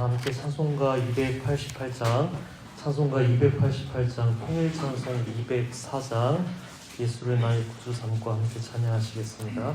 함께 찬송가 288장, 통일찬송 204장, 예수를 나의 구주 삼고 함께 찬양하시겠습니다.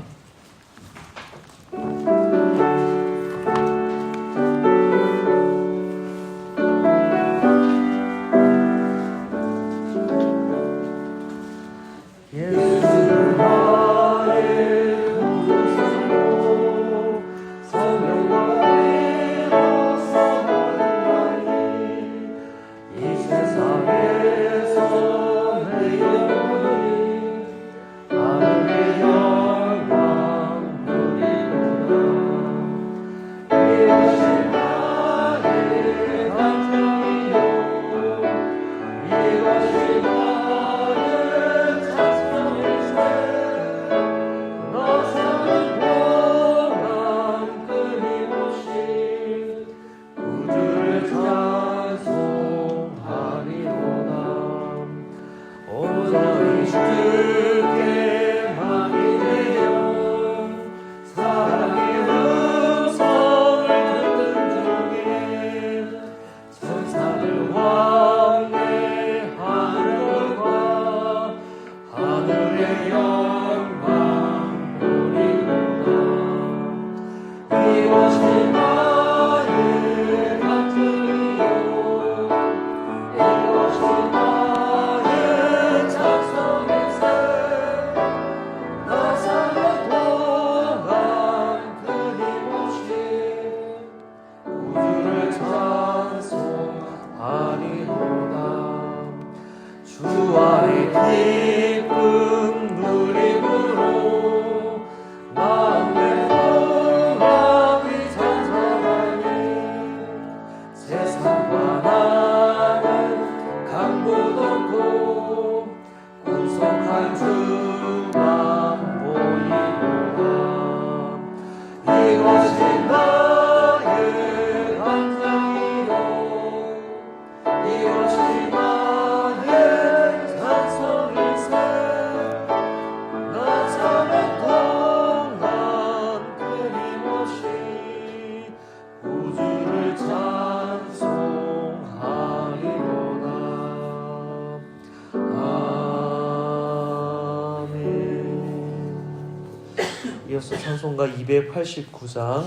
이어서 찬송가 289장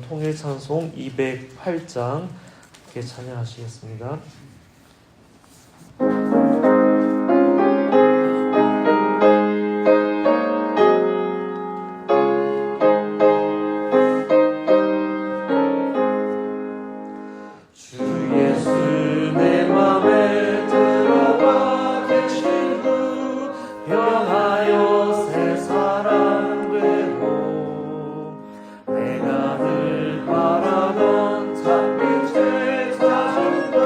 통일찬송 208장 함께 찬양하시겠습니다. 내가 늘 바라던 참빛의 자주도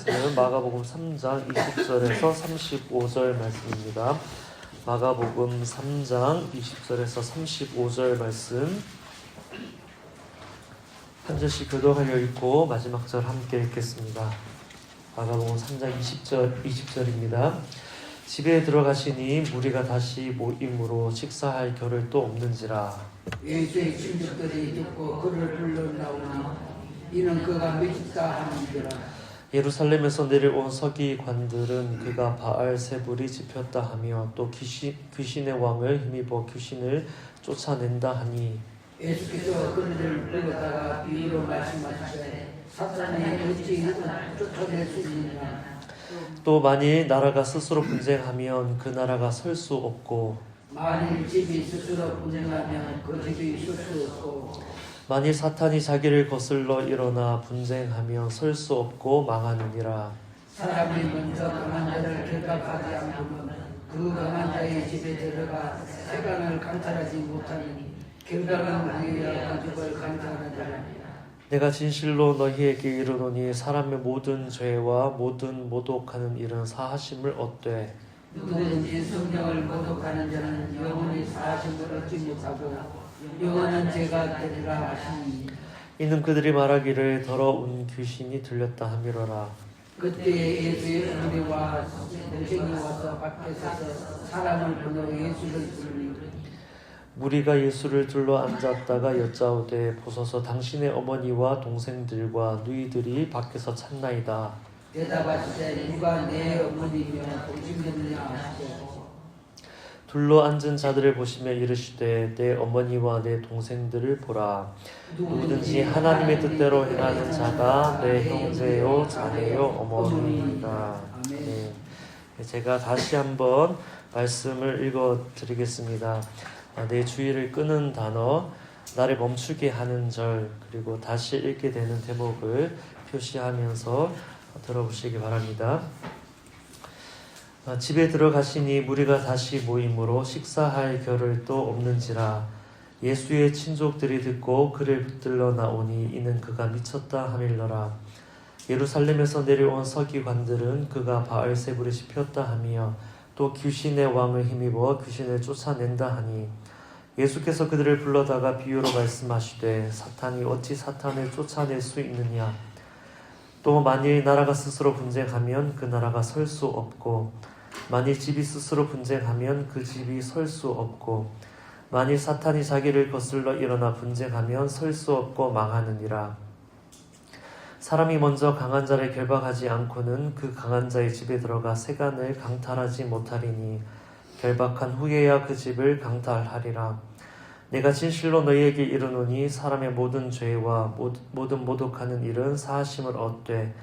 말씀은 마가복음 3장 20절에서 35절 말씀입니다. 마가복음 3장 20절에서 35절 말씀 한 절씩 교독하여 읽고 마지막 절 함께 읽겠습니다. 마가복음 3장 20절입니다. 집에 들어가시니 무리가 다시 모임으로 식사할 겨를도 없는지라. 예수의 친척들이 듣고 그를 불러 나오니 이는 그가 미쳤다 하는지라. 예루살렘에서 내려온 서기관들은 그가 바알세불이 집혔다 하며 또 귀신의 왕을 힘입어 귀신을 쫓아낸다 하니 예수께서 그들을 불러다가 비유로 말씀하시되 사탄이 어찌 쫓아낼 수 있느냐. 또 만일 나라가 스스로 분쟁하면 그 나라가 설 수 없고 만일 집이 스스로 분쟁하면 그 집이 설 수 없고 만일 사탄이 자기를 거슬러 일어나 분쟁하면 설 수 없고 망하느니라. 사람이 먼저 강한 자를 결박하지 않고는 그 강한 자의 집에 들어가 세간을 강탈하지 못하니 결박은 후에야 그 집을 강탈하느니라. 내가 진실로 너희에게 이르노니 사람의 모든 죄와 모든 모독하는 일은 사하심을 얻되 누구든지 성령을 모독하는 자는 영원히 사하심을 얻지 못하고 영원한 죄가 되리라 하시니 이는 그들이 말하기를 더러운 귀신이 들렸다 하미러라. 그때 예수의 어머니와 동생이 와서 밖에 서서 사람을 불러 예수를 부르니 무리가 예수를 둘러 앉았다가 여짜오되 보소서 당신의 어머니와 동생들과 누이들이 밖에서 찾나이다. 대답하시되 누가 내 어머니며 동생들이냐 하시고 둘러 앉은 자들을 보시며 이르시되 내 어머니와 내 동생들을 보라. 누구든지 하나님의 뜻대로 행하는 자가 내 형제요 자매요 어머니이다. 네. 제가 다시 한번 말씀을 읽어드리겠습니다. 내 주의를 끄는 단어, 나를 멈추게 하는 절, 그리고 다시 읽게 되는 대목을 표시하면서 들어보시기 바랍니다. 집에 들어가시니 무리가 다시 모임으로 식사할 겨를도 없는지라. 예수의 친족들이 듣고 그를 붙들러 나오니 이는 그가 미쳤다 하밀러라. 예루살렘에서 내려온 서기관들은 그가 바알세불이 집혔다 하며 또 귀신의 왕을 힘입어 귀신을 쫓아낸다 하니 예수께서 그들을 불러다가 비유로 말씀하시되 사탄이 어찌 사탄을 쫓아낼 수 있느냐. 또 만일 나라가 스스로 분쟁하면 그 나라가 설 수 없고 만일 집이 스스로 분쟁하면 그 집이 설 수 없고 만일 사탄이 자기를 거슬러 일어나 분쟁하면 설 수 없고 망하느니라. 사람이 먼저 강한 자를 결박하지 않고는 그 강한 자의 집에 들어가 세간을 강탈하지 못하리니 결박한 후에야 그 집을 강탈하리라. 내가 진실로 너희에게 이르노니 사람의 모든 죄와 모든 모독하는 일은 사하심을 얻되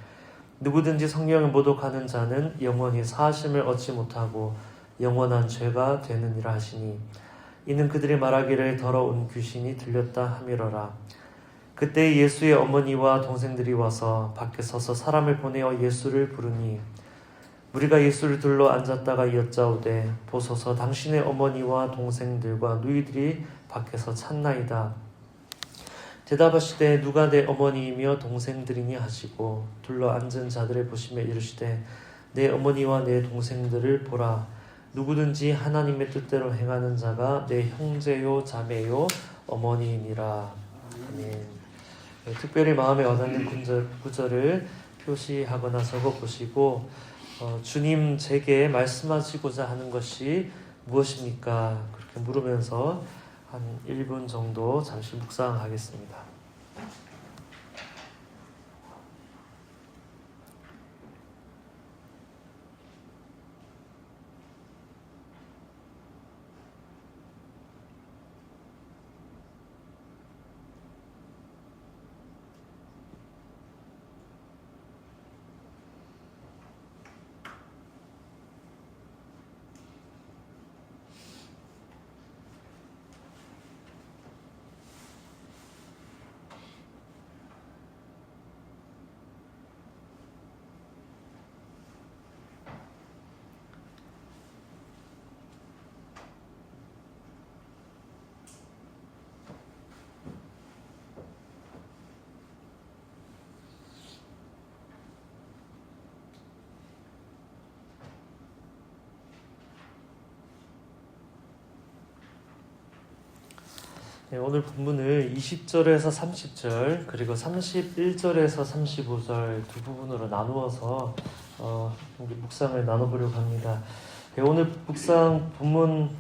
누구든지 성령을 모독하는 자는 영원히 사하심을 얻지 못하고 영원한 죄가 되느니라 하시니 이는 그들이 말하기를 더러운 귀신이 들렸다 하미러라. 그때 예수의 어머니와 동생들이 와서 밖에 서서 사람을 보내어 예수를 부르니 우리가 예수를 둘러 앉았다가 여짜오되 보소서 당신의 어머니와 동생들과 누이들이 밖에서 찾나이다. 대답하시되 누가 내 어머니이며 동생들이니 하시고 둘러 앉은 자들을 보시며 이르시되 내 어머니와 내 동생들을 보라. 누구든지 하나님의 뜻대로 행하는 자가 내 형제요 자매요 어머니이니라. 아멘. 특별히 마음에 와닿는 구절을 표시하거나 적어보시고 주님 제게 말씀하시고자 하는 것이 무엇입니까? 그렇게 물으면서 한 1분 정도 잠시 묵상하겠습니다. 네, 오늘 본문을 20절에서 30절 그리고 31절에서 35절 두 부분으로 나누어서 묵상을 나눠보려고 합니다. 네, 오늘 묵상 본문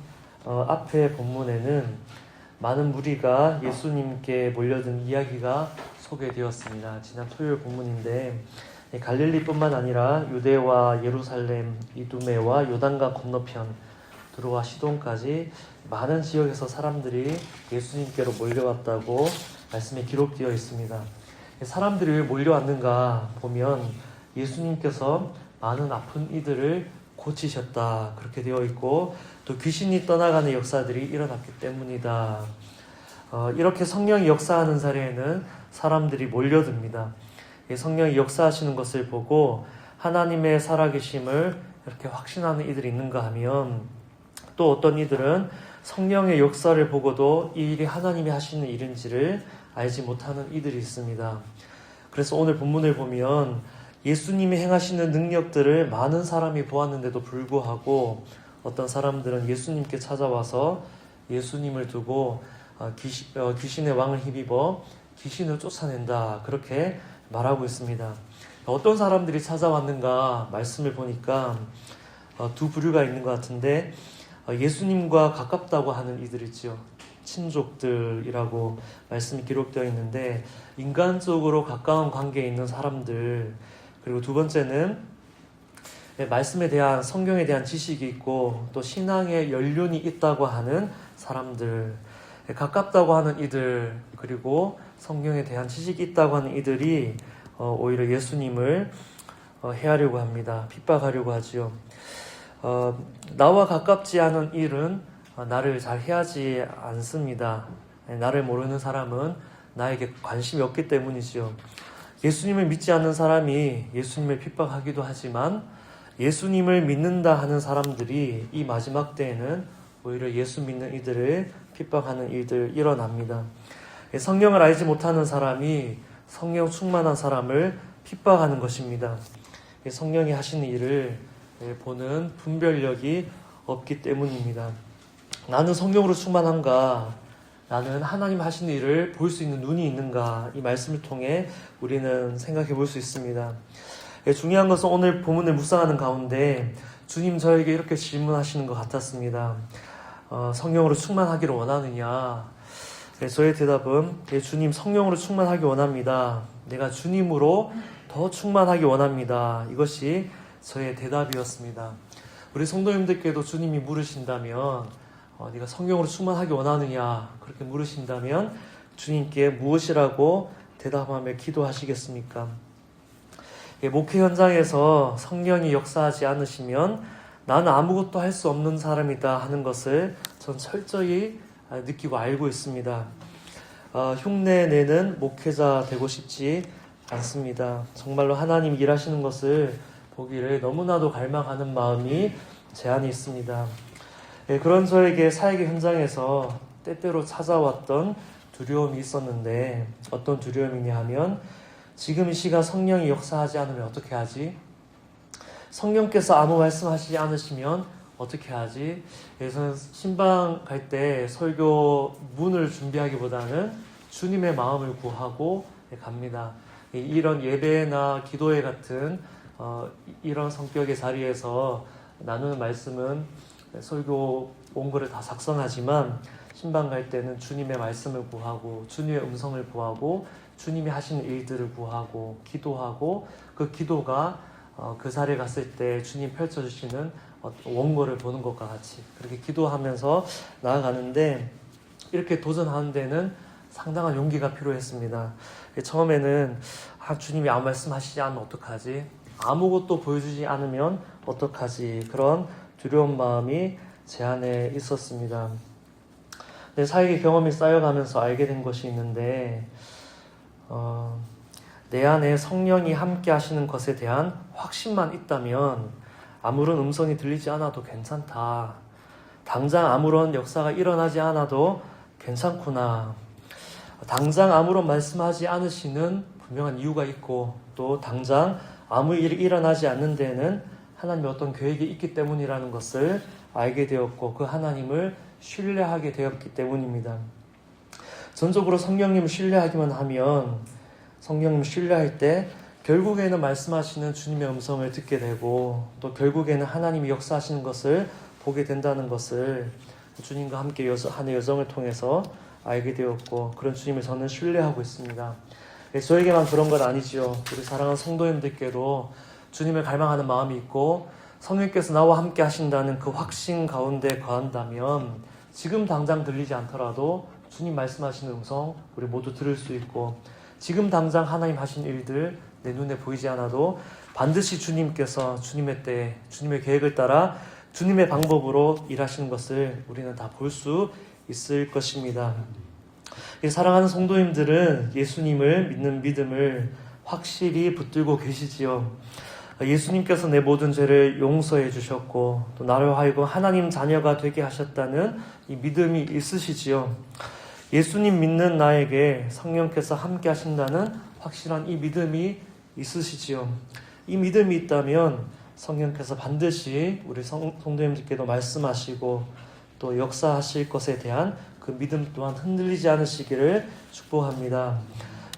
앞에 본문에는 많은 무리가 예수님께 몰려든 이야기가 소개되었습니다. 지난 토요일 본문인데 갈릴리뿐만 아니라 유대와 예루살렘, 이두메와 요단강 건너편 두로와 시돈까지 많은 지역에서 사람들이 예수님께로 몰려왔다고 말씀에 기록되어 있습니다. 사람들이 왜 몰려왔는가 보면 예수님께서 많은 아픈 이들을 고치셨다 그렇게 되어 있고 또 귀신이 떠나가는 역사들이 일어났기 때문이다. 이렇게 성령이 역사하는 자리에는 사람들이 몰려듭니다. 성령이 역사하시는 것을 보고 하나님의 살아계심을 이렇게 확신하는 이들이 있는가 하면 또 어떤 이들은 성령의 역사를 보고도 이 일이 하나님이 하시는 일인지를 알지 못하는 이들이 있습니다. 그래서 오늘 본문을 보면 예수님이 행하시는 능력들을 많은 사람이 보았는데도 불구하고 어떤 사람들은 예수님께 찾아와서 예수님을 두고 귀신의 왕을 힘입어 귀신을 쫓아낸다 그렇게 말하고 있습니다. 어떤 사람들이 찾아왔는가 말씀을 보니까 두 부류가 있는 것 같은데 예수님과 가깝다고 하는 이들이죠. 친족들이라고 말씀이 기록되어 있는데 인간적으로 가까운 관계에 있는 사람들, 그리고 두 번째는 말씀에 대한 성경에 대한 지식이 있고 또 신앙의 연륜이 있다고 하는 사람들, 가깝다고 하는 이들 그리고 성경에 대한 지식이 있다고 하는 이들이 오히려 예수님을 해하려고 합니다. 핍박하려고 하지요. 나와 가깝지 않은 일은 나를 잘 해하지 않습니다. 나를 모르는 사람은 나에게 관심이 없기 때문이지요. 예수님을 믿지 않는 사람이 예수님을 핍박하기도 하지만 예수님을 믿는다 하는 사람들이 이 마지막 때에는 오히려 예수 믿는 이들을 핍박하는 일들 일어납니다. 성령을 알지 못하는 사람이 성령 충만한 사람을 핍박하는 것입니다. 성령이 하시는 일을 보는 분별력이 없기 때문입니다. 나는 성령으로 충만한가? 나는 하나님 하시는 일을 볼 수 있는 눈이 있는가? 이 말씀을 통해 우리는 생각해 볼 수 있습니다. 중요한 것은 오늘 본문을 묵상하는 가운데 주님 저에게 이렇게 질문하시는 것 같았습니다. 성령으로 충만하기를 원하느냐? 저의 대답은 주님 성령으로 충만하기 원합니다. 내가 주님으로 더 충만하기 원합니다. 이것이 저의 대답이었습니다. 우리 성도님들께도 주님이 물으신다면 네가 성령으로 충만하기 원하느냐 그렇게 물으신다면 주님께 무엇이라고 대답하며 기도하시겠습니까? 목회 현장에서 성령이 역사하지 않으시면 나는 아무것도 할 수 없는 사람이다 하는 것을 전 철저히 느끼고 알고 있습니다. 흉내내는 목회자 되고 싶지 않습니다. 정말로 하나님 일하시는 것을 보기를 너무나도 갈망하는 마음이 제 안에 있습니다. 그런 저에게 사역의 현장에서 때때로 찾아왔던 두려움이 있었는데 어떤 두려움이냐 하면 지금 이 시간 성령이 역사하지 않으면 어떻게 하지? 성령께서 아무 말씀하시지 않으시면 어떻게 하지? 그래서 신방 갈 때 설교 문을 준비하기보다는 주님의 마음을 구하고 갑니다. 이런 예배나 기도회 같은 이런 성격의 자리에서 나누는 말씀은 설교 원고를 다 작성하지만 신방 갈 때는 주님의 말씀을 구하고 주님의 음성을 구하고 주님이 하시는 일들을 구하고 기도하고 그 기도가 그 자리에 갔을 때 주님 펼쳐주시는 원고를 보는 것과 같이 그렇게 기도하면서 나아가는데 이렇게 도전하는 데는 상당한 용기가 필요했습니다. 처음에는 주님이 아무 말씀하시지 않으면 어떡하지? 아무것도 보여주지 않으면 어떡하지? 그런 두려운 마음이 제 안에 있었습니다. 사역의 경험이 쌓여가면서 알게 된 것이 있는데 내 안에 성령이 함께 하시는 것에 대한 확신만 있다면 아무런 음성이 들리지 않아도 괜찮다. 당장 아무런 역사가 일어나지 않아도 괜찮구나. 당장 아무런 말씀하지 않으시는 분명한 이유가 있고 또 당장 아무 일이 일어나지 않는 데에는 하나님의 어떤 계획이 있기 때문이라는 것을 알게 되었고 그 하나님을 신뢰하게 되었기 때문입니다. 전적으로 성령님을 신뢰하기만 하면 성령님을 신뢰할 때 결국에는 말씀하시는 주님의 음성을 듣게 되고 또 결국에는 하나님이 역사하시는 것을 보게 된다는 것을 주님과 함께 하는 여정을 통해서 알게 되었고 그런 주님을 저는 신뢰하고 있습니다. 저에게만 그런 건 아니지요. 우리 사랑하는 성도님들께도 주님을 갈망하는 마음이 있고 성령께서 나와 함께 하신다는 그 확신 가운데 거한다면 지금 당장 들리지 않더라도 주님 말씀하시는 음성 우리 모두 들을 수 있고 지금 당장 하나님 하신 일들 내 눈에 보이지 않아도 반드시 주님께서 주님의 때 주님의 계획을 따라 주님의 방법으로 일하시는 것을 우리는 다 볼 수 있을 것입니다. 사랑하는 성도님들은 예수님을 믿는 믿음을 확실히 붙들고 계시지요. 예수님께서 내 모든 죄를 용서해 주셨고 또 나를 하여금 하나님 자녀가 되게 하셨다는 이 믿음이 있으시지요. 예수님 믿는 나에게 성령께서 함께 하신다는 확실한 이 믿음이 있으시지요. 이 믿음이 있다면 성령께서 반드시 우리 성도님들께도 말씀하시고 또 역사하실 것에 대한 그 믿음 또한 흔들리지 않으시기를 축복합니다.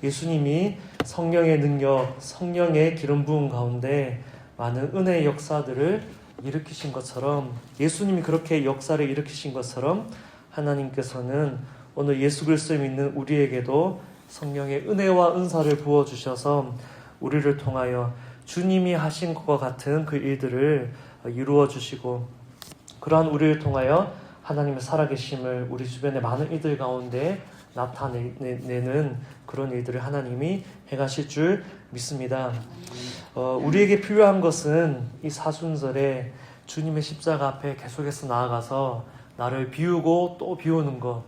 예수님이 성령의 능력, 성령의 기름 부음 가운데 많은 은혜의 역사들을 일으키신 것처럼 예수님이 그렇게 역사를 일으키신 것처럼 하나님께서는 오늘 예수 그리스도를 믿는 우리에게도 성령의 은혜와 은사를 부어주셔서 우리를 통하여 주님이 하신 것과 같은 그 일들을 이루어 주시고 그러한 우리를 통하여 하나님의 살아계심을 우리 주변의 많은 이들 가운데 나타내는 그런 일들을 하나님이 행하실 줄 믿습니다. 우리에게 필요한 것은 이 사순절에 주님의 십자가 앞에 계속해서 나아가서 나를 비우고 또 비우는 것,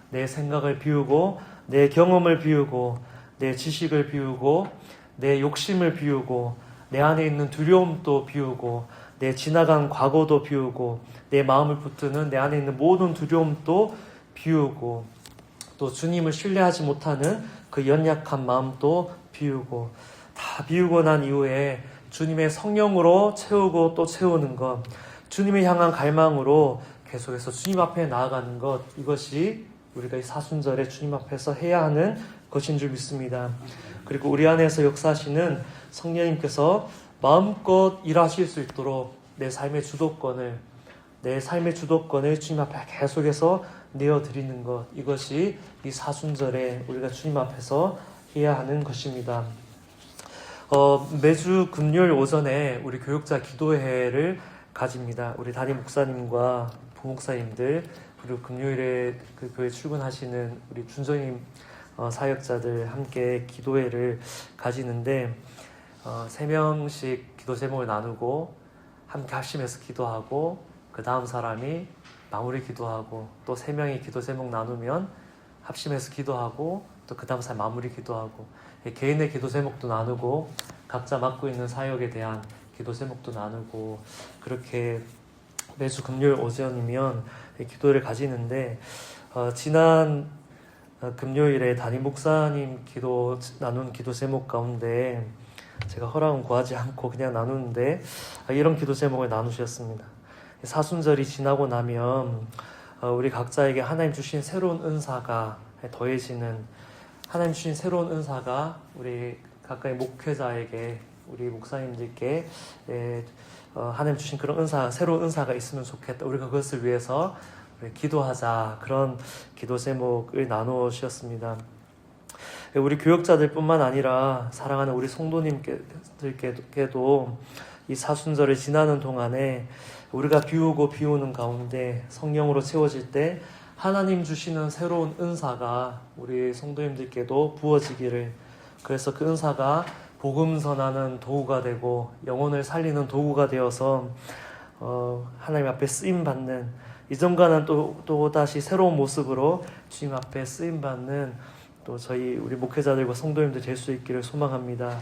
내 생각을 비우고 내 경험을 비우고 내 지식을 비우고 내 욕심을 비우고 내 안에 있는 두려움도 비우고 내 지나간 과거도 비우고 내 마음을 붙드는 내 안에 있는 모든 두려움도 비우고 또 주님을 신뢰하지 못하는 그 연약한 마음도 비우고 다 비우고 난 이후에 주님의 성령으로 채우고 또 채우는 것, 주님을 향한 갈망으로 계속해서 주님 앞에 나아가는 것, 이것이 우리가 이 사순절에 주님 앞에서 해야 하는 것인 줄 믿습니다. 그리고 우리 안에서 역사하시는 성령님께서 마음껏 일하실 수 있도록 내 삶의 주도권을 주님 앞에 계속해서 내어드리는 것, 이것이 이 사순절에 우리가 주님 앞에서 해야 하는 것입니다. 매주 금요일 오전에 우리 교육자 기도회를 가집니다. 우리 담임 목사님과 부목사님들 그리고 금요일에 그 교회 출근하시는 우리 준성님 사역자들 함께 기도회를 가지는데 3명씩 기도 제목을 나누고 함께 합심해서 기도하고 그 다음 사람이 마무리 기도하고 또 3명이 기도 제목 나누면 합심해서 기도하고 또 그 다음 사람 마무리 기도하고 개인의 기도 제목도 나누고 각자 맡고 있는 사역에 대한 기도 제목도 나누고 그렇게 매주 금요일 오전이면 기도를 가지는데 지난 금요일에 담임 목사님 나눈 기도 제목 가운데 제가 허락은 구하지 않고 그냥 나누는데 이런 기도 제목을 나누셨습니다. 사순절이 지나고 나면 우리 각자에게 하나님 주신 새로운 은사가 더해지는 하나님 주신 새로운 은사가 우리 각각의 목회자에게 우리 목사님들께 하나님 주신 그런 은사, 새로운 은사가 있으면 좋겠다. 우리가 그것을 위해서 기도하자. 그런 기도 제목을 나누셨습니다. 우리 교역자들뿐만 아니라 사랑하는 우리 성도님들께도 이 사순절을 지나는 동안에 우리가 비우고 비우는 가운데 성령으로 채워질 때 하나님 주시는 새로운 은사가 우리 성도님들께도 부어지기를, 그래서 그 은사가 복음 전하는 도구가 되고 영혼을 살리는 도구가 되어서 하나님 앞에 쓰임받는, 이전과는 또 다시 새로운 모습으로 주님 앞에 쓰임받는 또 우리 목회자들과 성도님들 될 수 있기를 소망합니다.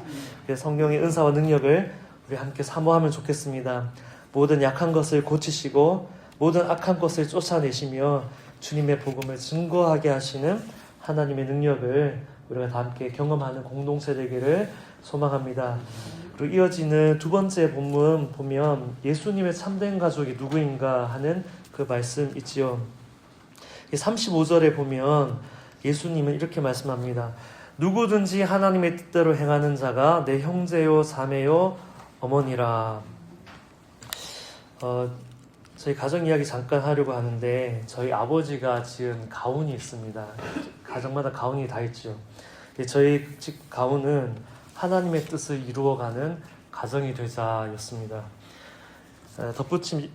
그래서 성령의 은사와 능력을 우리 함께 사모하면 좋겠습니다. 모든 약한 것을 고치시고 모든 악한 것을 쫓아내시며 주님의 복음을 증거하게 하시는 하나님의 능력을 우리가 다 함께 경험하는 공동체 되기를 소망합니다. 그리고 이어지는 두 번째 본문 보면 예수님의 참된 가족이 누구인가 하는 그 말씀 있지요. 35절에 보면 예수님은 이렇게 말씀합니다. 누구든지 하나님의 뜻대로 행하는 자가 내 형제요 자매요 어머니라. 저희 가정 이야기 잠깐 하려고 하는데 저희 아버지가 지은 가훈이 있습니다. 가정마다 가훈이 다 있죠. 저희 집 가훈은 하나님의 뜻을 이루어가는 가정이 되자였습니다.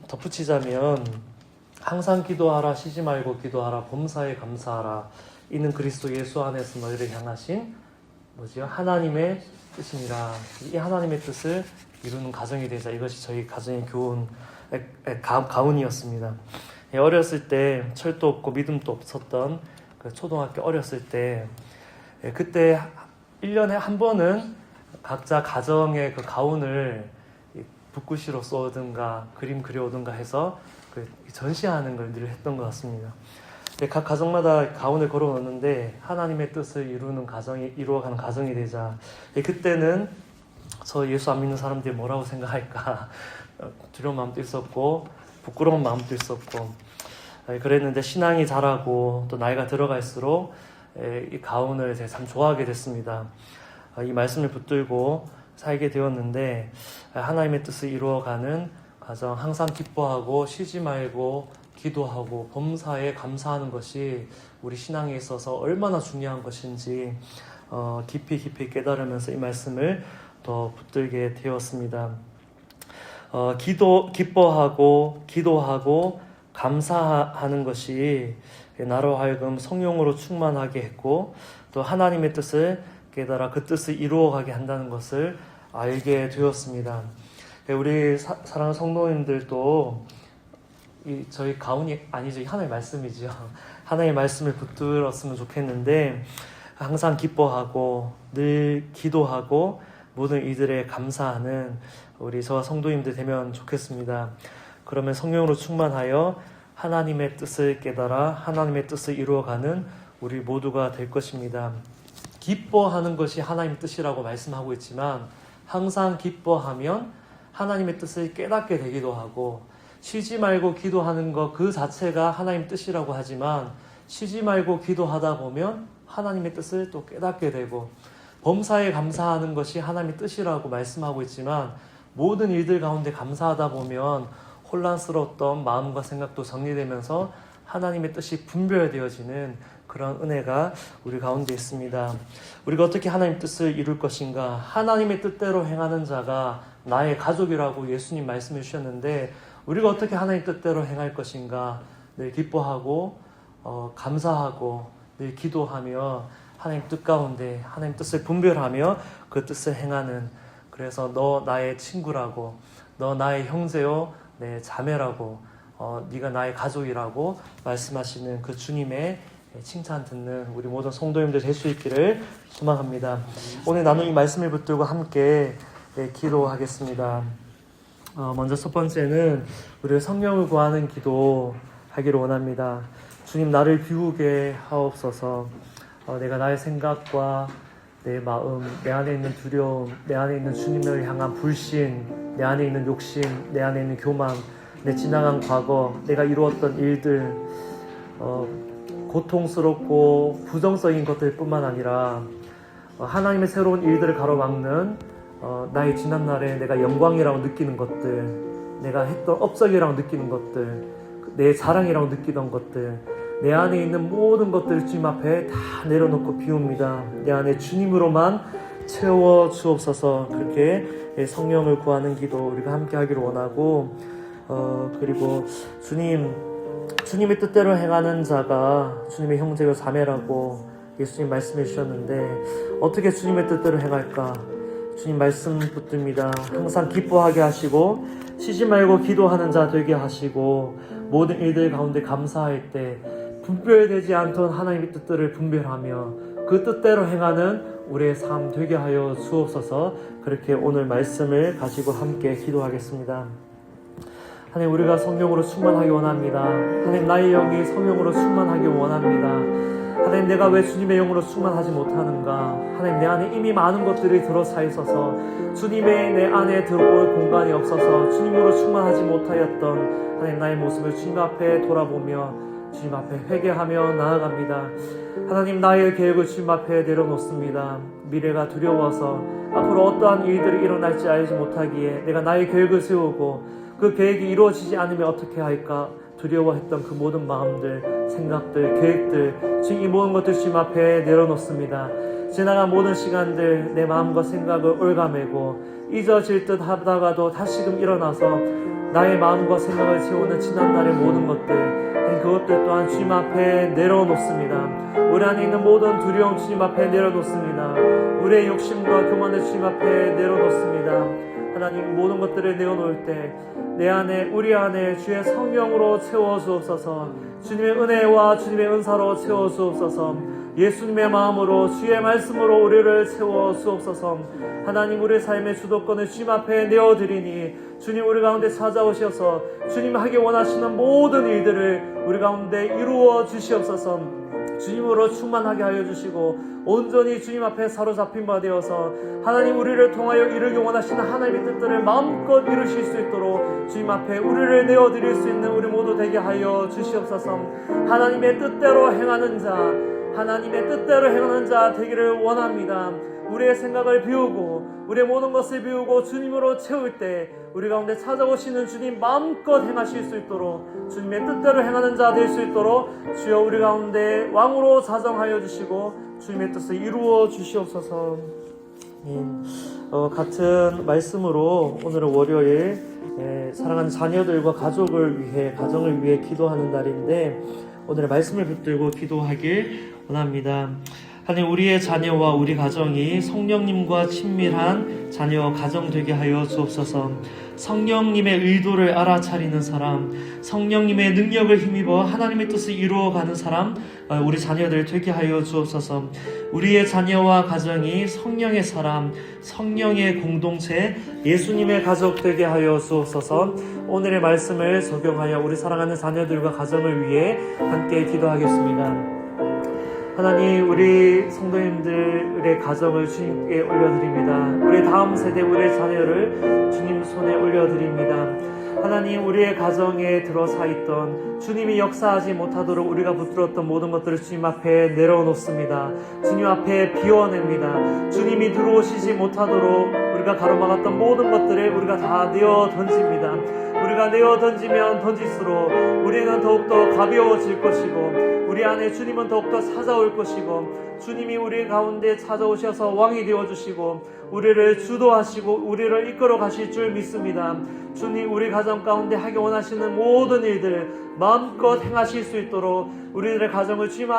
덧붙이자면 항상 기도하라, 쉬지 말고 기도하라, 범사에 감사하라. 이는 그리스도 예수 안에서 너희를 향하신 하나님의 뜻이니라. 이 하나님의 뜻을 이루는 가정이 되자. 이것이 저희 가정의 가훈이었습니다. 어렸을 때 철도 없고 믿음도 없었던 그 초등학교 어렸을 때 그때 1년에 한 번은 각자 가정의 그 가훈을 붓글씨로 써오든가 그림 그려오든가 해서 그 전시하는 걸 늘 했던 것 같습니다. 각 가정마다 가훈을 걸어놓는데 하나님의 뜻을 이루어가는 가정이 되자. 그때는 저 예수 안 믿는 사람들이 뭐라고 생각할까 두려운 마음도 있었고 부끄러운 마음도 있었고 그랬는데 신앙이 자라고 또 나이가 들어갈수록 이 가훈을 제가 참 좋아하게 됐습니다. 이 말씀을 붙들고 살게 되었는데 하나님의 뜻을 이루어가는 가정, 항상 기뻐하고 쉬지 말고 기도하고 범사에 감사하는 것이 우리 신앙에 있어서 얼마나 중요한 것인지 깊이 깨달으면서 이 말씀을 더 붙들게 되었습니다. 기뻐하고 기도하고 감사하는 것이 나로 하여금 성령으로 충만하게 했고 또 하나님의 뜻을 깨달아 그 뜻을 이루어가게 한다는 것을 알게 되었습니다. 우리 사랑하는 성도님들도 저희 가훈이 아니죠. 하나님의 말씀이죠. 하나님의 말씀을 붙들었으면 좋겠는데 항상 기뻐하고 늘 기도하고 모든 이들에 감사하는 우리 저와 성도님들 되면 좋겠습니다. 그러면 성령으로 충만하여 하나님의 뜻을 깨달아 하나님의 뜻을 이루어가는 우리 모두가 될 것입니다. 기뻐하는 것이 하나님의 뜻이라고 말씀하고 있지만 항상 기뻐하면 하나님의 뜻을 깨닫게 되기도 하고 쉬지 말고 기도하는 것 그 자체가 하나님의 뜻이라고 하지만 쉬지 말고 기도하다 보면 하나님의 뜻을 또 깨닫게 되고 범사에 감사하는 것이 하나님의 뜻이라고 말씀하고 있지만 모든 일들 가운데 감사하다 보면 혼란스러웠던 마음과 생각도 정리되면서 하나님의 뜻이 분별되어지는 그런 은혜가 우리 가운데 있습니다. 우리가 어떻게 하나님의 뜻을 이룰 것인가? 하나님의 뜻대로 행하는 자가 나의 가족이라고 예수님 말씀해 주셨는데 우리가 어떻게 하나님 뜻대로 행할 것인가? 늘 기뻐하고 감사하고 늘 기도하며 하나님 뜻 가운데 하나님 뜻을 분별하며 그 뜻을 행하는, 그래서 너 나의 친구라고, 너 나의 형제요 내 자매라고, 네가 나의 가족이라고 말씀하시는 그 주님의 칭찬 듣는 우리 모든 성도님들 될 수 있기를 소망합니다. 오늘 나눈 이 말씀을 붙들고 함께 기도하겠습니다. 먼저 첫 번째는 우리가 성령을 구하는 기도 하기를 원합니다. 주님, 나를 비우게 하옵소서. 내가 나의 생각과 내 마음, 내 안에 있는 두려움, 내 안에 있는 주님을 향한 불신, 내 안에 있는 욕심, 내 안에 있는 교만, 내 지나간 과거, 내가 이루었던 일들, 고통스럽고 부정적인 것들 뿐만 아니라 하나님의 새로운 일들을 가로막는 나의 지난날에 내가 영광이라고 느끼는 것들, 내가 했던 업적이라고 느끼는 것들, 내 자랑이라고 느끼던 것들, 내 안에 있는 모든 것들을 주님 앞에 다 내려놓고 비웁니다. 내 안에 주님으로만 채워 주옵소서. 그렇게 성령을 구하는 기도 우리가 함께 하기를 원하고, 그리고 주님의 뜻대로 행하는 자가 주님의 형제요 자매라고 예수님 말씀해 주셨는데 어떻게 주님의 뜻대로 행할까? 주님 말씀 붙듭니다. 항상 기뻐하게 하시고 쉬지 말고 기도하는 자 되게 하시고 모든 일들 가운데 감사할 때 분별되지 않던 하나님의 뜻들을 분별하며 그 뜻대로 행하는 우리의 삶 되게 하여 주옵소서. 그렇게 오늘 말씀을 가지고 함께 기도하겠습니다. 하나님, 우리가 성령으로 충만하기 원합니다. 하나님, 나의 영이 성령으로 충만하기 원합니다. 하나님, 내가 왜 주님의 영으로 충만하지 못하는가? 하나님, 내 안에 이미 많은 것들이 들어차 있어서 주님의 내 안에 들어올 공간이 없어서 주님으로 충만하지 못하였던 하나님, 나의 모습을 주님 앞에 돌아보며 주님 앞에 회개하며 나아갑니다. 하나님, 나의 계획을 주님 앞에 내려놓습니다. 미래가 두려워서 앞으로 어떠한 일들이 일어날지 알지 못하기에 내가 나의 계획을 세우고 그 계획이 이루어지지 않으면 어떻게 할까 두려워했던 그 모든 마음들, 생각들, 계획들, 지금 이 모든 것들 주님 앞에 내려놓습니다. 지나간 모든 시간들 내 마음과 생각을 올가매고 잊어질 듯 하다가도 다시금 일어나서 나의 마음과 생각을 채우는 지난날의 모든 것들, 그것들 또한 주님 앞에 내려놓습니다. 우리 안에 있는 모든 두려움 주님 앞에 내려놓습니다. 우리의 욕심과 교만을 주님 앞에 내려놓습니다. 하나님, 모든 것들을 내어놓을 때 내 안에, 우리 안에 주의 성령으로 채워주옵소서. 주님의 은혜와 주님의 은사로 채워주옵소서. 예수님의 마음으로 주의 말씀으로 우리를 채워주옵소서. 하나님, 우리의 삶의 주도권을 주님 앞에 내어드리니 주님 우리 가운데 찾아오셔서 주님 하기 원하시는 모든 일들을 우리 가운데 이루어 주시옵소서. 주님으로 충만하게 하여 주시고 온전히 주님 앞에 사로잡힌 바 되어서 하나님, 우리를 통하여 이루기 원하시는 하나님의 뜻들을 마음껏 이루실 수 있도록 주님 앞에 우리를 내어드릴 수 있는 우리 모두 되게 하여 주시옵소서. 하나님의 뜻대로 행하는 자, 하나님의 뜻대로 행하는 자 되기를 원합니다. 우리의 생각을 비우고 우리의 모든 것을 비우고 주님으로 채울 때 우리 가운데 찾아오시는 주님 마음껏 행하실 수 있도록 주님의 뜻대로 행하는 자 될 수 있도록 주여 우리 가운데 왕으로 자정하여 주시고 주님의 뜻을 이루어 주시옵소서. 같은 말씀으로 오늘은 월요일 사랑하는 자녀들과 가족을 위해, 가정을 위해 기도하는 날인데 오늘의 말씀을 붙들고 기도하길 원합니다. 하나님, 우리의 자녀와 우리 가정이 성령님과 친밀한 자녀 가정 되게 하여 주옵소서. 성령님의 의도를 알아차리는 사람, 성령님의 능력을 힘입어 하나님의 뜻을 이루어가는 사람, 우리 자녀들 되게 하여 주옵소서. 우리의 자녀와 가정이 성령의 사람, 성령의 공동체, 예수님의 가족 되게 하여 주옵소서. 오늘의 말씀을 적용하여 우리 사랑하는 자녀들과 가정을 위해 함께 기도하겠습니다. 하나님, 우리 성도님들의 가정을 주님께 올려드립니다. 우리 다음 세대, 우리의 자녀를 주님 손에 올려드립니다. 하나님, 우리의 가정에 들어서 있던 주님이 역사하지 못하도록 우리가 붙들었던 모든 것들을 주님 앞에 내려놓습니다. 주님 앞에 비워냅니다. 주님이 들어오시지 못하도록 우리가 가로막았던 모든 것들을 우리가 다 내어 던집니다. 우리가 내어 던지면 던질수록 우리는 더욱더 가벼워질 것이고 우리 안에 주님은 더욱더 찾아올 것이고 주님이 우리 가운데 찾아오셔서 왕이 되어주시고 우리를 주도하시고 우리를 이끌어 가실 줄 믿습니다. 주님, 우리 가정 가운데 하기 원하시는 모든 일들 마음껏 행하실 수 있도록 우리들의 가정을 주님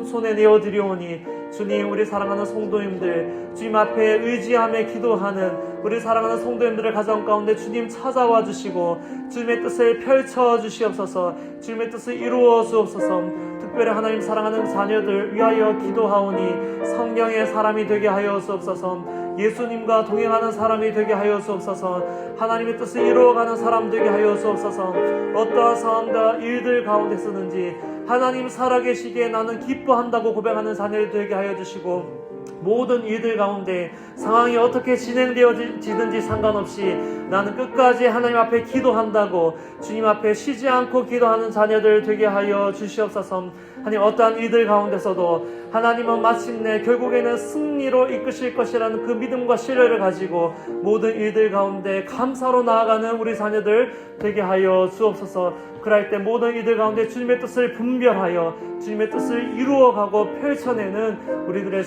손에 내어드리오니 주님, 우리 사랑하는 성도님들 주님 앞에 의지하며 기도하는 우리 사랑하는 성도님들의 가정 가운데 주님 찾아와 주시고 주님의 뜻을 펼쳐 주시옵소서. 주님의 뜻을 이루어 주옵소서. 특별히 하나님 사랑하는 자녀들 위하여 기도하오니 성령의 사람이 되게 하여 주옵소서. 예수님과 동행하는 사람이 되게 하여 주옵소서. 하나님의 뜻을 이루어가는 사람 되게 하여 주옵소서. 어떠한 상황과 일들 가운데 쓰는지 하나님 살아계시기에 나는 기뻐한다고 고백하는 자녀들 되게 하여 주시고 모든 일들 가운데 상황이 어떻게 진행되어지든지 상관없이 나는 끝까지 하나님 앞에 기도한다고 주님 앞에 쉬지 않고 기도하는 자녀들 되게 하여 주시옵소서. 하나님, 어떠한 일들 가운데서도 하나님은 마침내 결국에는 승리로 이끄실 것이라는 그 믿음과 신뢰를 가지고 모든 일들 가운데 감사로 나아가는 우리 자녀들 되게 하여 주옵소서. 그럴 때 모든 이들 가운데 주님의 뜻을 분별하여 주님의 뜻을 이루어가고 펼쳐내는 우리들의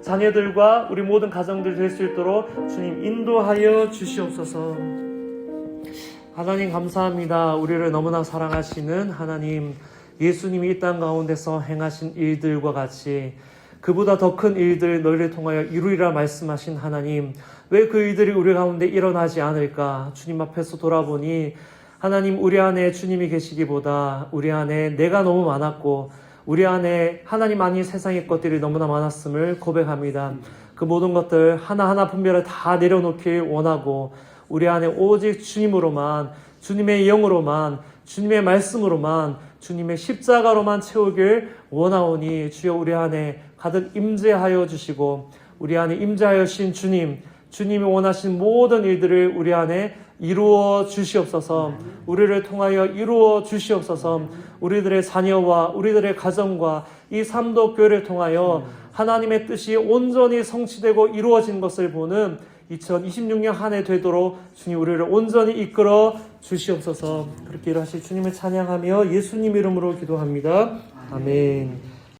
자녀들과 우리 모든 가정들 될 수 있도록 주님 인도하여 주시옵소서. 하나님, 감사합니다. 우리를 너무나 사랑하시는 하나님, 예수님이 이 땅 가운데서 행하신 일들과 같이 그보다 더 큰 일들 너희를 통하여 이루리라 말씀하신 하나님, 왜 그 일들이 우리 가운데 일어나지 않을까? 주님 앞에서 돌아보니 하나님, 우리 안에 주님이 계시기보다 우리 안에 내가 너무 많았고 우리 안에 하나님 아닌 세상의 것들이 너무나 많았음을 고백합니다. 그 모든 것들 하나하나 분별을 다 내려놓길 원하고 우리 안에 오직 주님으로만, 주님의 영으로만, 주님의 말씀으로만, 주님의 십자가로만 채우길 원하오니 주여 우리 안에 가득 임재하여 주시고 우리 안에 임재하여 주신 주님이 원하신 모든 일들을 우리 안에 이루어 주시옵소서. 우리를 통하여 이루어 주시옵소서. 우리들의 자녀와 우리들의 가정과 이 삼도교회를 통하여 하나님의 뜻이 온전히 성취되고 이루어진 것을 보는 2026년 한 해 되도록 주님 우리를 온전히 이끌어 주시옵소서. 그렇게 일하실 주님을 찬양하며 예수님 이름으로 기도합니다. 아멘.